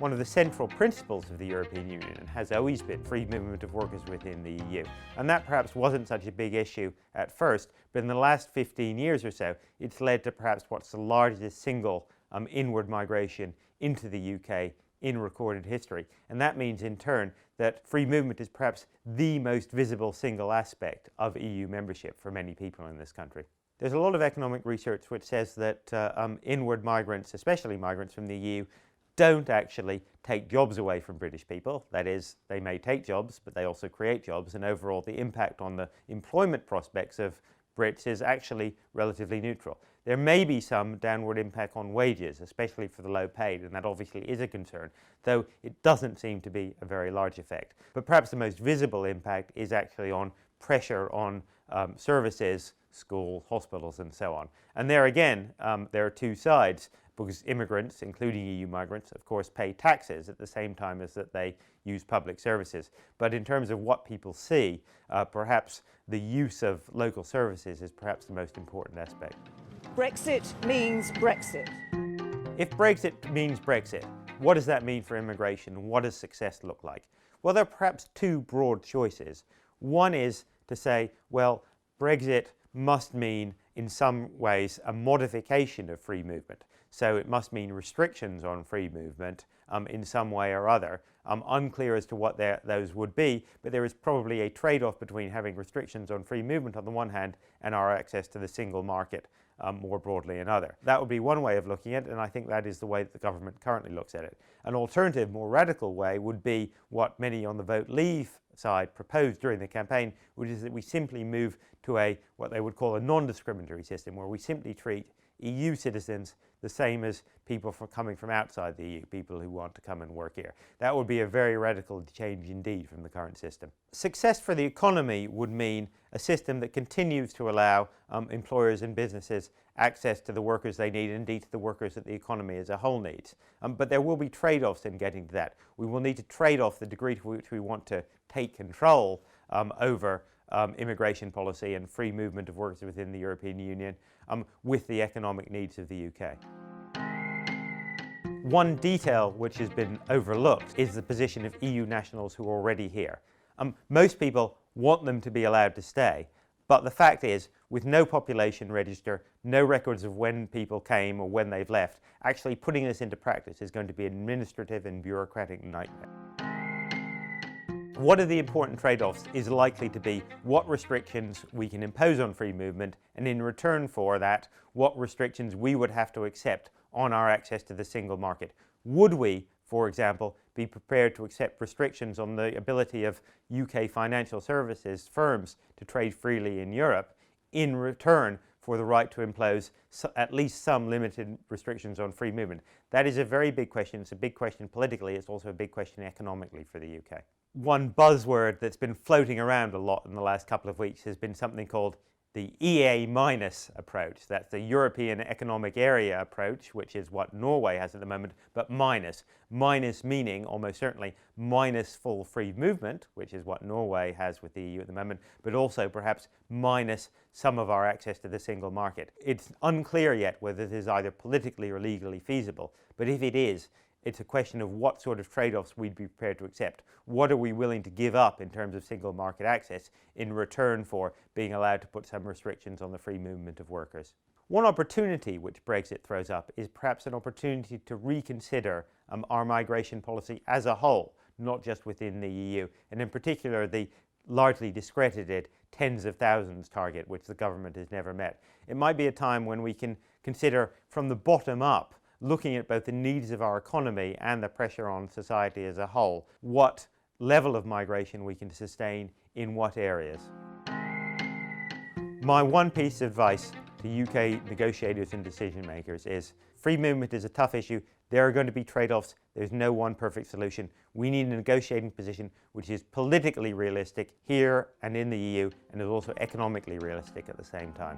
One of the central principles of the European Union has always been free movement of workers within the EU. And that perhaps wasn't such a big issue at first, but in the last 15 years or so, it's led to perhaps what's the largest single inward migration into the UK in recorded history. And that means in turn that free movement is perhaps the most visible single aspect of EU membership for many people in this country. There's a lot of economic research which says that inward migrants, especially migrants from the EU, don't actually take jobs away from British people. That is, they may take jobs, but they also create jobs, and overall the impact on the employment prospects of Brits is actually relatively neutral. There may be some downward impact on wages, especially for the low paid, and that obviously is a concern, though it doesn't seem to be a very large effect. But perhaps the most visible impact is actually on pressure on services, school, hospitals, and so on. And there again, there are two sides, because immigrants, including EU migrants, of course, pay taxes at the same time as that they use public services. But in terms of what people see, perhaps the use of local services is perhaps the most important aspect. Brexit means Brexit. If Brexit means Brexit, what does that mean for immigration? What does success look like? Well, there are perhaps two broad choices. One is to say, well, Brexit must mean, in some ways, a modification of free movement. So it must mean restrictions on free movement in some way or other. Unclear as to what those would be, but there is probably a trade-off between having restrictions on free movement on the one hand and our access to the single market more broadly another. That would be one way of looking at it, and I think that is the way that the government currently looks at it. An alternative, more radical way would be what many on the Vote Leave side proposed during the campaign, which is that we simply move to what they would call a non-discriminatory system, where we simply treat EU citizens the same as people coming from outside the EU, people who want to come and work here. That would be a very radical change indeed from the current system. Success for the economy would mean a system that continues to allow employers and businesses access to the workers they need, and indeed to the workers that the economy as a whole needs. But there will be trade-offs in getting to that. We will need to trade off the degree to which we want to take control over immigration policy and free movement of workers within the European Union with the economic needs of the UK. One detail which has been overlooked is the position of EU nationals who are already here. Most people want them to be allowed to stay, but the fact is, with no population register, no records of when people came or when they've left, actually putting this into practice is going to be an administrative and bureaucratic nightmare. What are the important trade-offs is likely to be what restrictions we can impose on free movement, and in return for that, what restrictions we would have to accept on our access to the single market. Would we, for example, be prepared to accept restrictions on the ability of UK financial services firms to trade freely in Europe in return for the right to impose at least some limited restrictions on free movement? That is a very big question. It's a big question politically. It's also a big question economically for the UK. One buzzword that's been floating around a lot in the last couple of weeks has been something called the EA- approach. That's the European Economic Area approach, which is what Norway has at the moment, but minus. Minus meaning almost certainly minus full free movement, which is what Norway has with the EU at the moment, but also perhaps minus some of our access to the single market. It's unclear yet whether this is either politically or legally feasible, but if it is, it's a question of what sort of trade-offs we'd be prepared to accept. What are we willing to give up in terms of single market access in return for being allowed to put some restrictions on the free movement of workers? One opportunity which Brexit throws up is perhaps an opportunity to reconsider our migration policy as a whole, not just within the EU, and in particular the largely discredited tens of thousands target, which the government has never met. It might be a time when we can consider from the bottom up, looking at both the needs of our economy and the pressure on society as a whole, what level of migration we can sustain in what areas. My one piece of advice to UK negotiators and decision makers is free movement is a tough issue. There are going to be trade-offs. There's no one perfect solution. We need a negotiating position which is politically realistic here and in the EU, and is also economically realistic at the same time.